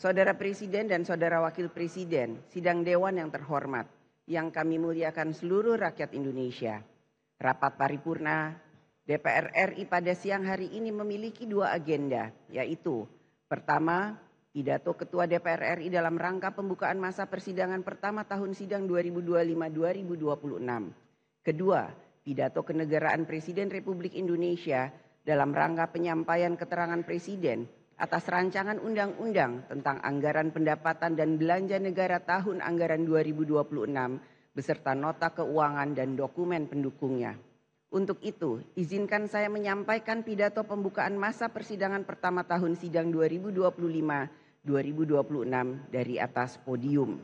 Saudara Presiden dan Saudara Wakil Presiden, sidang Dewan yang terhormat, yang kami muliakan seluruh rakyat Indonesia. Rapat paripurna DPR RI pada siang hari ini memiliki dua agenda, yaitu pertama, pidato Ketua DPR RI dalam rangka pembukaan masa persidangan pertama tahun sidang 2025-2026. Kedua, pidato kenegaraan Presiden Republik Indonesia dalam rangka penyampaian keterangan Presiden atas rancangan undang-undang tentang anggaran pendapatan dan belanja negara tahun anggaran 2026 beserta nota keuangan dan dokumen pendukungnya. Untuk itu, izinkan saya menyampaikan pidato pembukaan masa persidangan pertama tahun sidang 2025-2026 dari atas podium.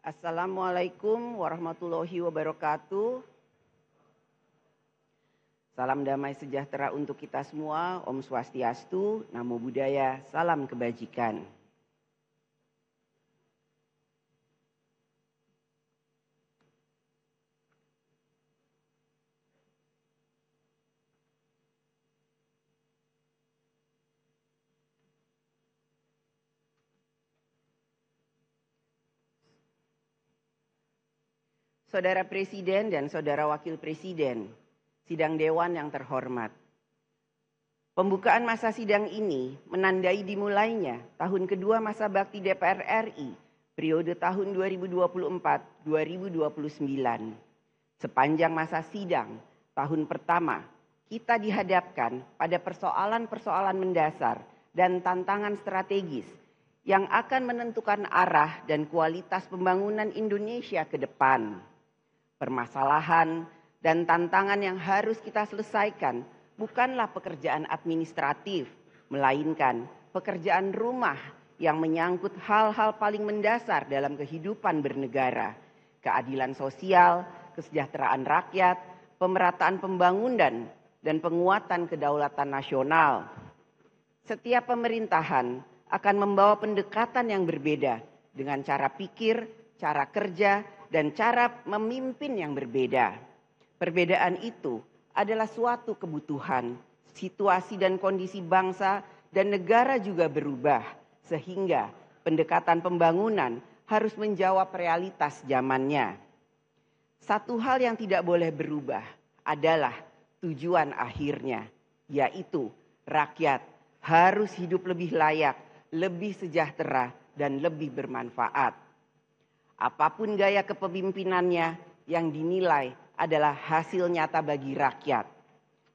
Assalamualaikum warahmatullahi wabarakatuh. Salam damai sejahtera untuk kita semua. Om Swastiastu, Namo Buddhaya, salam kebajikan. Saudara Presiden dan Saudara Wakil Presiden, sidang Dewan yang terhormat. Pembukaan masa sidang ini menandai dimulainya tahun kedua masa bakti DPR RI periode tahun 2024-2029. Sepanjang masa sidang tahun pertama, kita dihadapkan pada persoalan-persoalan mendasar dan tantangan strategis yang akan menentukan arah dan kualitas pembangunan Indonesia ke depan. Permasalahan dan tantangan yang harus kita selesaikan bukanlah pekerjaan administratif, melainkan pekerjaan rumah yang menyangkut hal-hal paling mendasar dalam kehidupan bernegara, keadilan sosial, kesejahteraan rakyat, pemerataan pembangunan, dan penguatan kedaulatan nasional. Setiap pemerintahan akan membawa pendekatan yang berbeda dengan cara pikir, cara kerja, dan cara memimpin yang berbeda. Perbedaan itu adalah suatu kebutuhan. Situasi dan kondisi bangsa dan negara juga berubah, sehingga pendekatan pembangunan harus menjawab realitas zamannya. Satu hal yang tidak boleh berubah adalah tujuan akhirnya, yaitu rakyat harus hidup lebih layak, lebih sejahtera, dan lebih bermanfaat. Apapun gaya kepemimpinannya yang dinilai adalah hasil nyata bagi rakyat.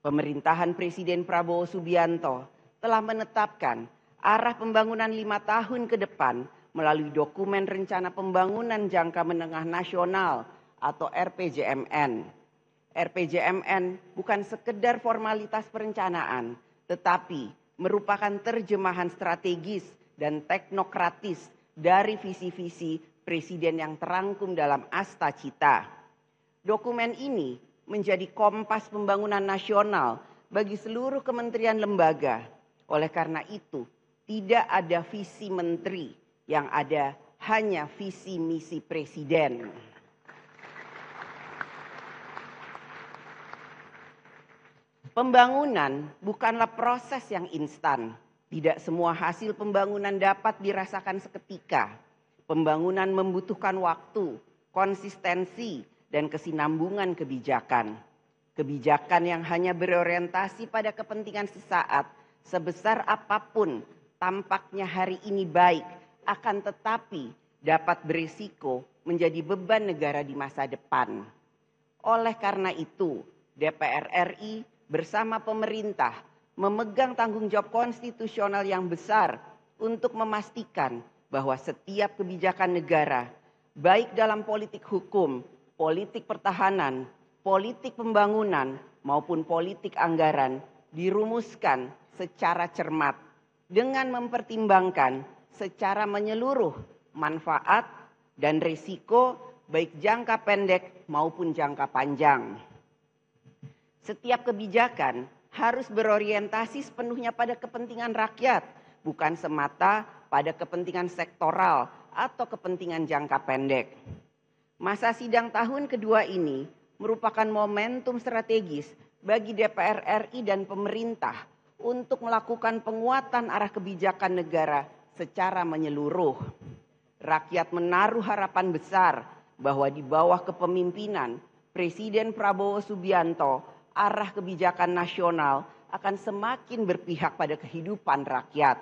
Pemerintahan Presiden Prabowo Subianto telah menetapkan arah pembangunan 5 tahun ke depan melalui dokumen Rencana Pembangunan Jangka Menengah Nasional atau RPJMN. RPJMN bukan sekedar formalitas perencanaan, tetapi merupakan terjemahan strategis dan teknokratis dari visi-visi Presiden yang terangkum dalam Asta Cita. Dokumen ini menjadi kompas pembangunan nasional bagi seluruh kementerian lembaga. Oleh karena itu, tidak ada visi menteri, yang ada hanya visi misi presiden. Pembangunan bukanlah proses yang instan. Tidak semua hasil pembangunan dapat dirasakan seketika. Pembangunan membutuhkan waktu, konsistensi, dan kesinambungan kebijakan. Kebijakan yang hanya berorientasi pada kepentingan sesaat, sebesar apapun tampaknya hari ini baik, akan tetapi dapat berisiko menjadi beban negara di masa depan. Oleh karena itu, DPR RI bersama pemerintah memegang tanggung jawab konstitusional yang besar untuk memastikan bahwa setiap kebijakan negara, baik dalam politik hukum, politik pertahanan, politik pembangunan, maupun politik anggaran, dirumuskan secara cermat dengan mempertimbangkan secara menyeluruh manfaat dan risiko baik jangka pendek maupun jangka panjang. Setiap kebijakan harus berorientasi sepenuhnya pada kepentingan rakyat, bukan semata pada kepentingan sektoral atau kepentingan jangka pendek. Masa sidang tahun kedua ini merupakan momentum strategis bagi DPR RI dan pemerintah untuk melakukan penguatan arah kebijakan negara secara menyeluruh. Rakyat menaruh harapan besar bahwa di bawah kepemimpinan Presiden Prabowo Subianto, arah kebijakan nasional akan semakin berpihak pada kehidupan rakyat.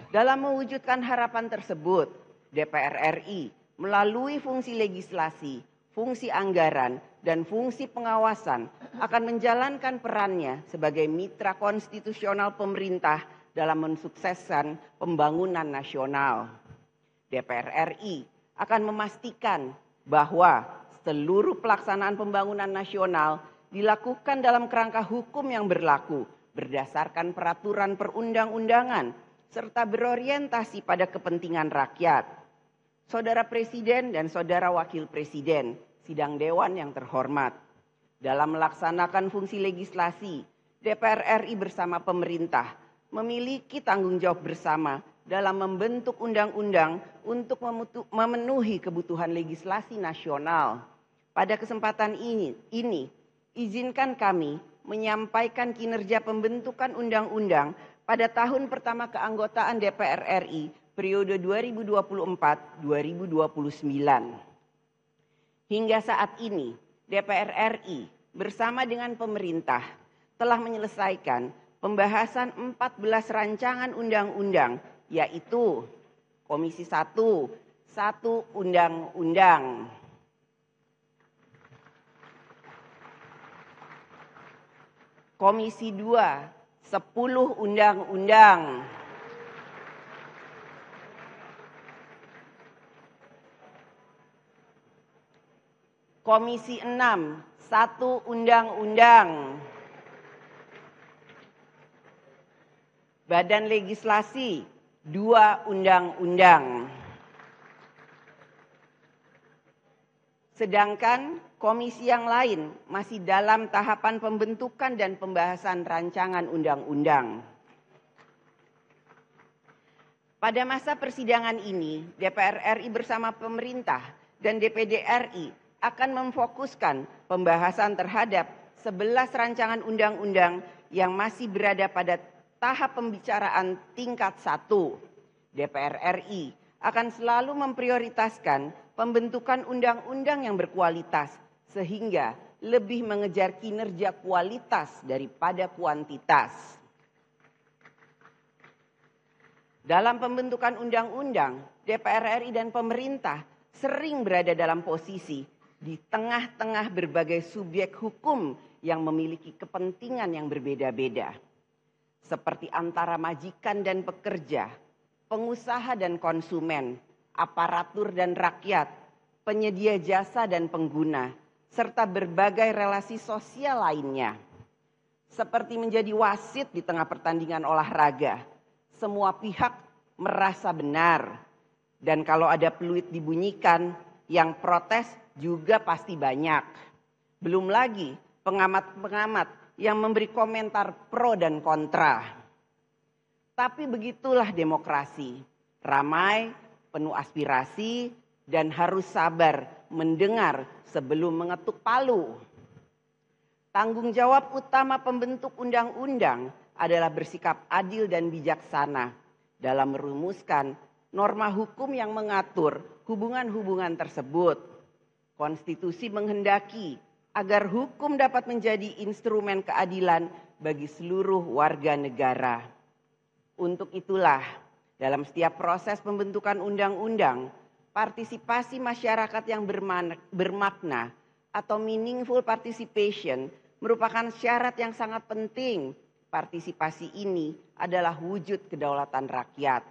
Dalam mewujudkan harapan tersebut, DPR RI melalui fungsi legislasi, fungsi anggaran, dan fungsi pengawasan akan menjalankan perannya sebagai mitra konstitusional pemerintah dalam mensukseskan pembangunan nasional. DPR RI akan memastikan bahwa seluruh pelaksanaan pembangunan nasional dilakukan dalam kerangka hukum yang berlaku berdasarkan peraturan perundang-undangan serta berorientasi pada kepentingan rakyat. Saudara Presiden dan Saudara Wakil Presiden, sidang dewan yang terhormat, dalam melaksanakan fungsi legislasi, DPR RI bersama pemerintah memiliki tanggung jawab bersama dalam membentuk undang-undang untuk memenuhi kebutuhan legislasi nasional. Pada kesempatan ini, izinkan kami menyampaikan kinerja pembentukan undang-undang pada tahun pertama keanggotaan DPR RI periode 2024-2029. Hingga saat ini, DPR RI bersama dengan pemerintah telah menyelesaikan pembahasan 14 rancangan undang-undang, yaitu Komisi 1, 1 undang-undang. Komisi 2, 10 undang-undang. Komisi 6, 1 undang-undang. Badan Legislasi, 2 undang-undang. Sedangkan komisi yang lain masih dalam tahapan pembentukan dan pembahasan rancangan undang-undang. Pada masa persidangan ini, DPR RI bersama pemerintah dan DPD RI akan memfokuskan pembahasan terhadap 11 rancangan undang-undang yang masih berada pada tahap pembicaraan tingkat 1. DPR RI akan selalu memprioritaskan pembentukan undang-undang yang berkualitas sehingga lebih mengejar kinerja kualitas daripada kuantitas. Dalam pembentukan undang-undang, DPR RI dan pemerintah sering berada dalam posisi di tengah-tengah berbagai subjek hukum yang memiliki kepentingan yang berbeda-beda. Seperti antara majikan dan pekerja, pengusaha dan konsumen, aparatur dan rakyat, penyedia jasa dan pengguna, serta berbagai relasi sosial lainnya. Seperti menjadi wasit di tengah pertandingan olahraga, semua pihak merasa benar. Dan kalau ada peluit dibunyikan, yang protes juga pasti banyak. Belum lagi pengamat-pengamat yang memberi komentar pro dan kontra. Tapi begitulah demokrasi, ramai, penuh aspirasi, dan harus sabar mendengar sebelum mengetuk palu. Tanggung jawab utama pembentuk undang-undang adalah bersikap adil dan bijaksana dalam merumuskan norma hukum yang mengatur hubungan-hubungan tersebut. Konstitusi menghendaki agar hukum dapat menjadi instrumen keadilan bagi seluruh warga negara. Untuk itulah, dalam setiap proses pembentukan undang-undang, partisipasi masyarakat yang bermakna atau meaningful participation merupakan syarat yang sangat penting. Partisipasi ini adalah wujud kedaulatan rakyat.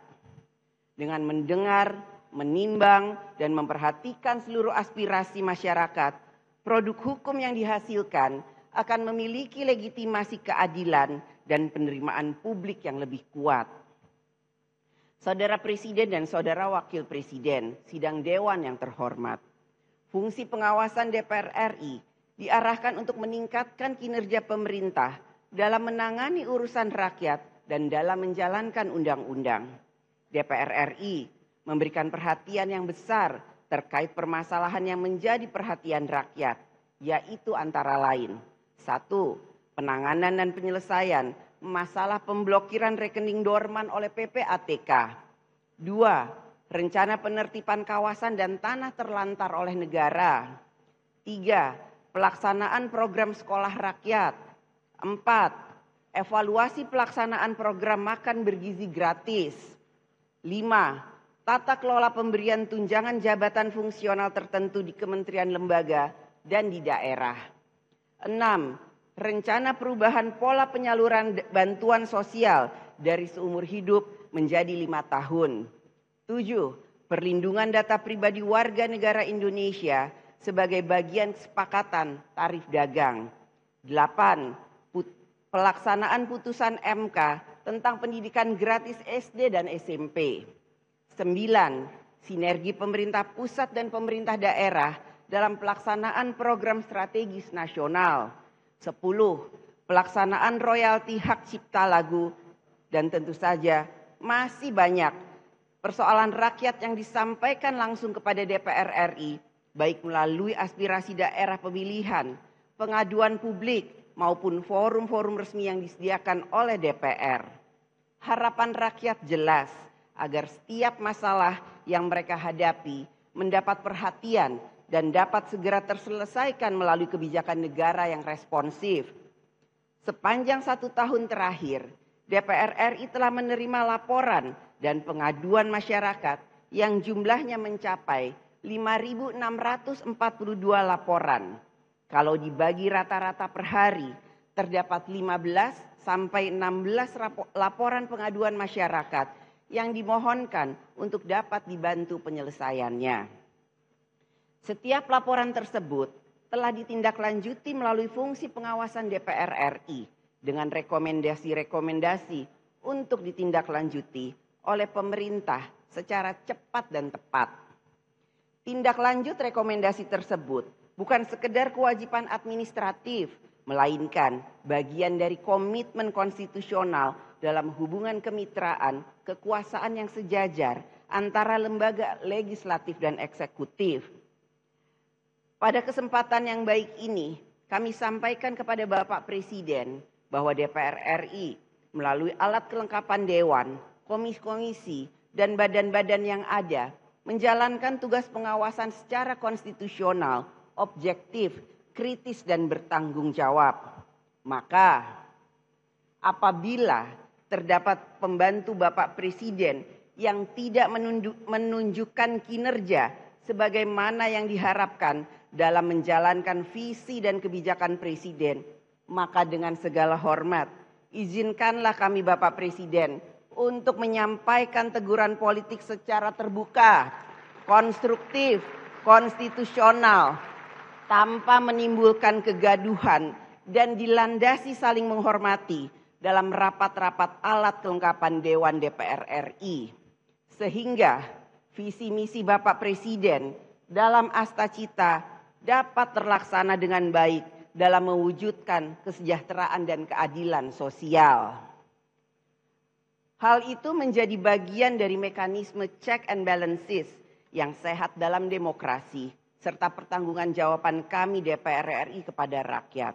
Dengan mendengar, menimbang, dan memperhatikan seluruh aspirasi masyarakat, produk hukum yang dihasilkan akan memiliki legitimasi keadilan dan penerimaan publik yang lebih kuat. Saudara Presiden dan Saudara Wakil Presiden, sidang Dewan yang terhormat, fungsi pengawasan DPR RI diarahkan untuk meningkatkan kinerja pemerintah dalam menangani urusan rakyat dan dalam menjalankan undang-undang. DPR RI memberikan perhatian yang besar terkait permasalahan yang menjadi perhatian rakyat, yaitu antara lain: 1. Penanganan dan penyelesaian masalah pemblokiran rekening dorman oleh PPATK. 2. Rencana penertiban kawasan dan tanah terlantar oleh negara. 3. Pelaksanaan program sekolah rakyat. 4. Evaluasi pelaksanaan program makan bergizi gratis. 5. Tata kelola pemberian tunjangan jabatan fungsional tertentu di kementerian lembaga dan di daerah. 6. Rencana perubahan pola penyaluran bantuan sosial dari seumur hidup menjadi 5 tahun. 7. Perlindungan data pribadi warga negara Indonesia sebagai bagian kesepakatan tarif dagang. 8. Pelaksanaan putusan MK tentang pendidikan gratis SD dan SMP. 9. Sinergi pemerintah pusat dan pemerintah daerah dalam pelaksanaan program strategis nasional. 10. Pelaksanaan royalti hak cipta lagu. Dan tentu saja masih banyak persoalan rakyat yang disampaikan langsung kepada DPR RI, baik melalui aspirasi daerah pemilihan, pengaduan publik, maupun forum-forum resmi yang disediakan oleh DPR. Harapan rakyat jelas agar setiap masalah yang mereka hadapi mendapat perhatian dan dapat segera terselesaikan melalui kebijakan negara yang responsif. Sepanjang 1 tahun terakhir, DPR RI telah menerima laporan dan pengaduan masyarakat yang jumlahnya mencapai 5.642 laporan. Kalau dibagi rata-rata per hari, terdapat 15 sampai 16 laporan pengaduan masyarakat yang dimohonkan untuk dapat dibantu penyelesaiannya. Setiap laporan tersebut telah ditindaklanjuti melalui fungsi pengawasan DPR RI dengan rekomendasi-rekomendasi untuk ditindaklanjuti oleh pemerintah secara cepat dan tepat. Tindak lanjut rekomendasi tersebut bukan sekedar kewajiban administratif, melainkan bagian dari komitmen konstitusional dalam hubungan kemitraan kekuasaan yang sejajar antara lembaga legislatif dan eksekutif. Pada kesempatan yang baik ini, kami sampaikan kepada Bapak Presiden bahwa DPR RI melalui alat kelengkapan Dewan, komisi-komisi, dan badan-badan yang ada menjalankan tugas pengawasan secara konstitusional, objektif, kritis, dan bertanggung jawab. Maka apabila terdapat pembantu Bapak Presiden yang tidak menunjukkan kinerja sebagaimana yang diharapkan dalam menjalankan visi dan kebijakan Presiden, maka dengan segala hormat, izinkanlah kami Bapak Presiden untuk menyampaikan teguran politik secara terbuka, konstruktif, konstitusional, tanpa menimbulkan kegaduhan dan dilandasi saling menghormati dalam rapat-rapat alat kelengkapan Dewan DPR RI. Sehingga visi misi Bapak Presiden dalam Asta Cita dapat terlaksana dengan baik dalam mewujudkan kesejahteraan dan keadilan sosial. Hal itu menjadi bagian dari mekanisme check and balances yang sehat dalam demokrasi, serta pertanggungjawaban jawaban kami DPR RI kepada rakyat.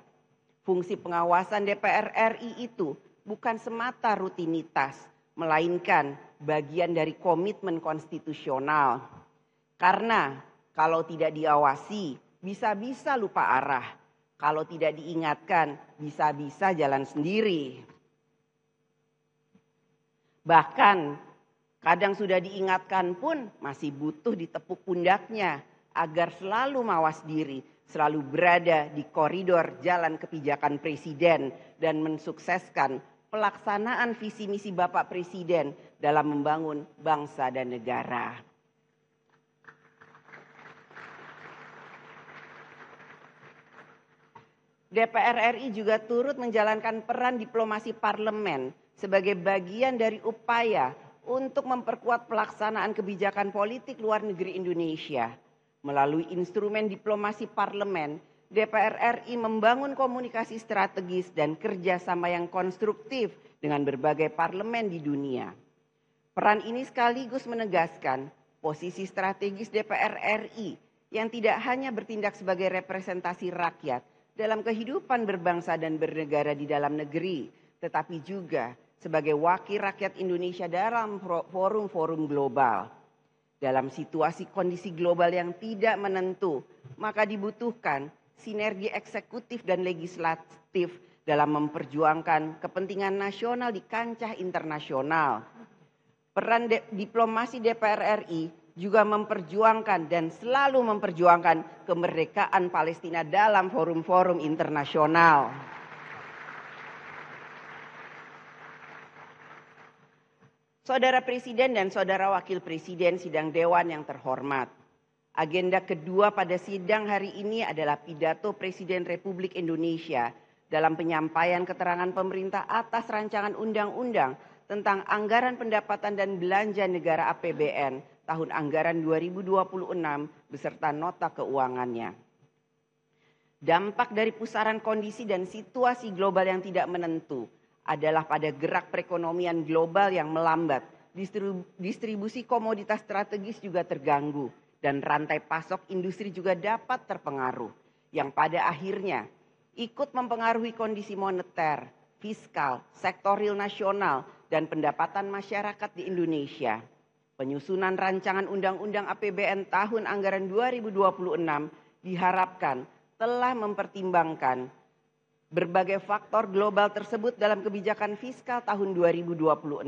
Fungsi pengawasan DPR RI itu bukan semata rutinitas, melainkan bagian dari komitmen konstitusional. Karena kalau tidak diawasi, bisa-bisa lupa arah. Kalau tidak diingatkan, bisa-bisa jalan sendiri. Bahkan kadang sudah diingatkan pun masih butuh ditepuk pundaknya agar selalu mawas diri, selalu berada di koridor jalan kebijakan Presiden dan mensukseskan pelaksanaan visi misi Bapak Presiden dalam membangun bangsa dan negara. DPR RI juga turut menjalankan peran diplomasi parlemen sebagai bagian dari upaya untuk memperkuat pelaksanaan kebijakan politik luar negeri Indonesia. Melalui instrumen diplomasi parlemen, DPR RI membangun komunikasi strategis dan kerjasama yang konstruktif dengan berbagai parlemen di dunia. Peran ini sekaligus menegaskan posisi strategis DPR RI yang tidak hanya bertindak sebagai representasi rakyat dalam kehidupan berbangsa dan bernegara di dalam negeri, tetapi juga sebagai wakil rakyat Indonesia dalam forum-forum global. Dalam situasi kondisi global yang tidak menentu, maka dibutuhkan sinergi eksekutif dan legislatif dalam memperjuangkan kepentingan nasional di kancah internasional. Peran diplomasi DPR RI juga memperjuangkan dan selalu memperjuangkan kemerdekaan Palestina dalam forum-forum internasional. Saudara Presiden dan Saudara Wakil Presiden Sidang Dewan yang terhormat, agenda kedua pada sidang hari ini adalah pidato Presiden Republik Indonesia dalam penyampaian keterangan pemerintah atas rancangan undang-undang tentang anggaran pendapatan dan belanja negara APBN tahun anggaran 2026 beserta nota keuangannya. Dampak dari pusaran kondisi dan situasi global yang tidak menentu adalah pada gerak perekonomian global yang melambat, distribusi komoditas strategis juga terganggu, dan rantai pasok industri juga dapat terpengaruh, yang pada akhirnya ikut mempengaruhi kondisi moneter, fiskal, sektoril nasional, dan pendapatan masyarakat di Indonesia. Penyusunan rancangan Undang-Undang APBN tahun anggaran 2026 diharapkan telah mempertimbangkan berbagai faktor global tersebut dalam kebijakan fiskal tahun 2026.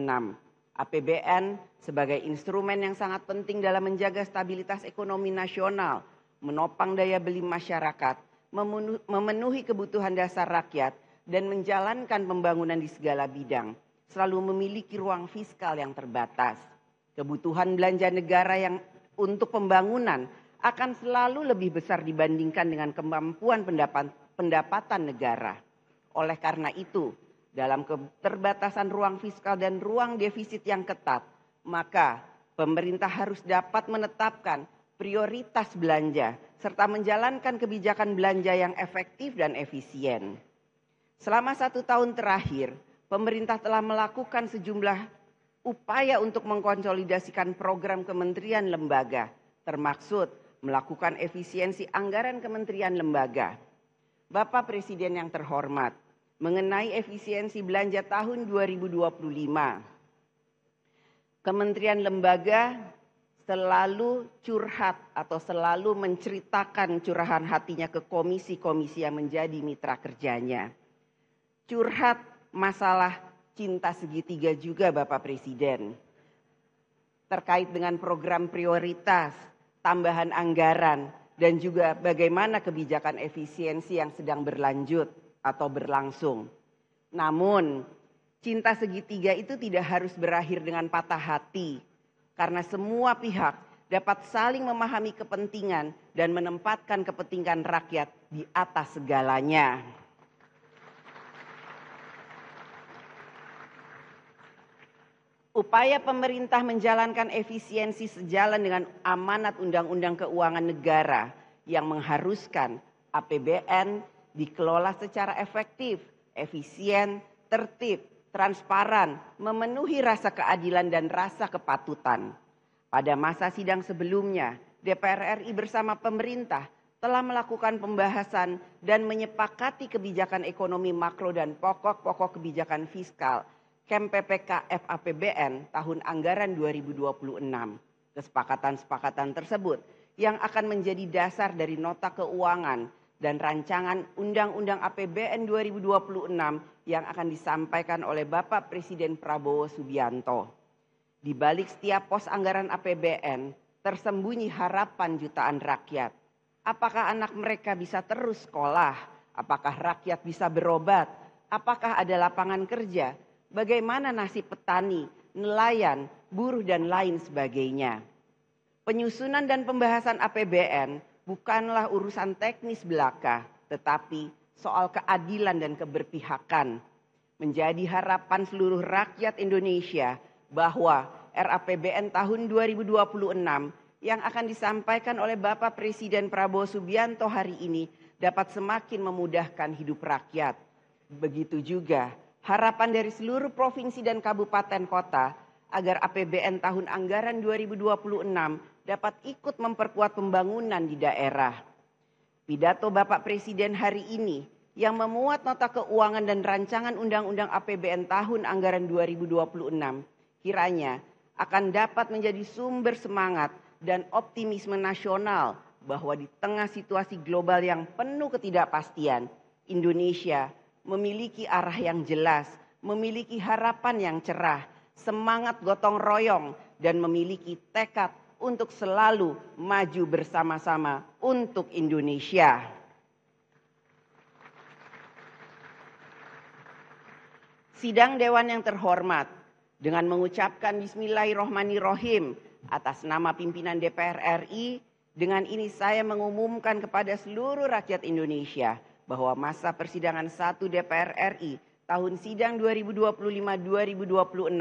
APBN sebagai instrumen yang sangat penting dalam menjaga stabilitas ekonomi nasional, menopang daya beli masyarakat, memenuhi kebutuhan dasar rakyat, dan menjalankan pembangunan di segala bidang, selalu memiliki ruang fiskal yang terbatas. Kebutuhan belanja negara yang untuk pembangunan akan selalu lebih besar dibandingkan dengan kemampuan pendapatan negara. Oleh karena itu, dalam keterbatasan ruang fiskal dan ruang defisit yang ketat, maka pemerintah harus dapat menetapkan prioritas belanja serta menjalankan kebijakan belanja yang efektif dan efisien. Selama 1 tahun terakhir, pemerintah telah melakukan sejumlah upaya untuk mengkonsolidasikan program kementerian lembaga, termaksud melakukan efisiensi anggaran kementerian lembaga. Bapak Presiden yang terhormat, mengenai efisiensi belanja tahun 2025, Kementerian Lembaga selalu curhat atau selalu menceritakan curahan hatinya ke komisi-komisi yang menjadi mitra kerjanya. Curhat masalah cinta segitiga juga Bapak Presiden. Terkait dengan program prioritas, tambahan anggaran, dan juga bagaimana kebijakan efisiensi yang sedang berlanjut atau berlangsung. Namun, cinta segitiga itu tidak harus berakhir dengan patah hati, karena semua pihak dapat saling memahami kepentingan dan menempatkan kepentingan rakyat di atas segalanya. Upaya pemerintah menjalankan efisiensi sejalan dengan amanat Undang-Undang Keuangan Negara yang mengharuskan APBN dikelola secara efektif, efisien, tertib, transparan, memenuhi rasa keadilan dan rasa kepatutan. Pada masa sidang sebelumnya, DPR RI bersama pemerintah telah melakukan pembahasan dan menyepakati kebijakan ekonomi makro dan pokok-pokok kebijakan fiskal KEM-PPK FAPBN tahun anggaran 2026. Kesepakatan-kesepakatan tersebut yang akan menjadi dasar dari nota keuangan dan rancangan Undang-Undang APBN 2026 yang akan disampaikan oleh Bapak Presiden Prabowo Subianto. Di balik setiap pos anggaran APBN tersembunyi harapan jutaan rakyat. Apakah anak mereka bisa terus sekolah? Apakah rakyat bisa berobat? Apakah ada lapangan kerja? Bagaimana nasib petani nelayan, buruh, dan lain sebagainya. Penyusunan dan pembahasan APBN bukanlah urusan teknis belaka, tetapi soal keadilan dan keberpihakan. Menjadi harapan seluruh rakyat Indonesia bahwa RAPBN tahun 2026 yang akan disampaikan oleh Bapak Presiden Prabowo Subianto hari ini dapat semakin memudahkan hidup rakyat. Begitu juga harapan dari seluruh provinsi dan kabupaten kota agar APBN tahun anggaran 2026 dapat ikut memperkuat pembangunan di daerah. Pidato Bapak Presiden hari ini yang memuat nota keuangan dan rancangan undang-undang APBN tahun anggaran 2026 kiranya akan dapat menjadi sumber semangat dan optimisme nasional bahwa di tengah situasi global yang penuh ketidakpastian, Indonesia memiliki arah yang jelas, memiliki harapan yang cerah, semangat gotong royong, dan memiliki tekad untuk selalu maju bersama-sama untuk Indonesia. Sidang Dewan yang terhormat, dengan mengucapkan Bismillahirrohmanirrohim atas nama pimpinan DPR RI, dengan ini saya mengumumkan kepada seluruh rakyat Indonesia bahwa masa persidangan 1 DPR RI tahun sidang 2025-2026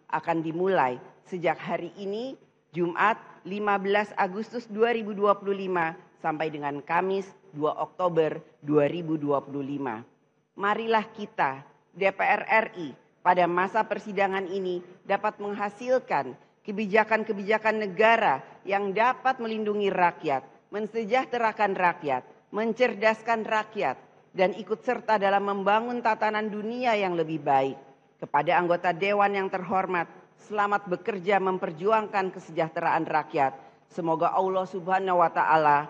akan dimulai sejak hari ini, Jumat 15 Agustus 2025 sampai dengan Kamis 2 Oktober 2025. Marilah kita DPR RI pada masa persidangan ini dapat menghasilkan kebijakan-kebijakan negara yang dapat melindungi rakyat, mensejahterakan rakyat, mencerdaskan rakyat, dan ikut serta dalam membangun tatanan dunia yang lebih baik. Kepada anggota Dewan yang terhormat, selamat bekerja memperjuangkan kesejahteraan rakyat. Semoga Allah Subhanahu wa Ta'ala,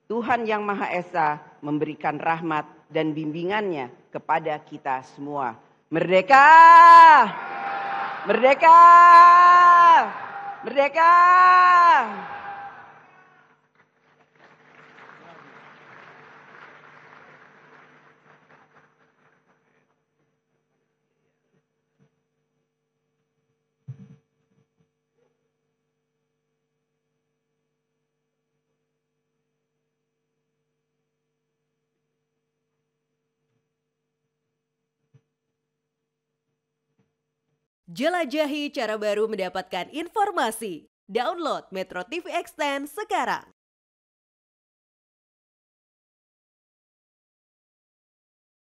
Tuhan yang Maha Esa, memberikan rahmat dan bimbingannya kepada kita semua. Merdeka! Merdeka! Merdeka! Jelajahi cara baru mendapatkan informasi. Download Metro TV Extend sekarang.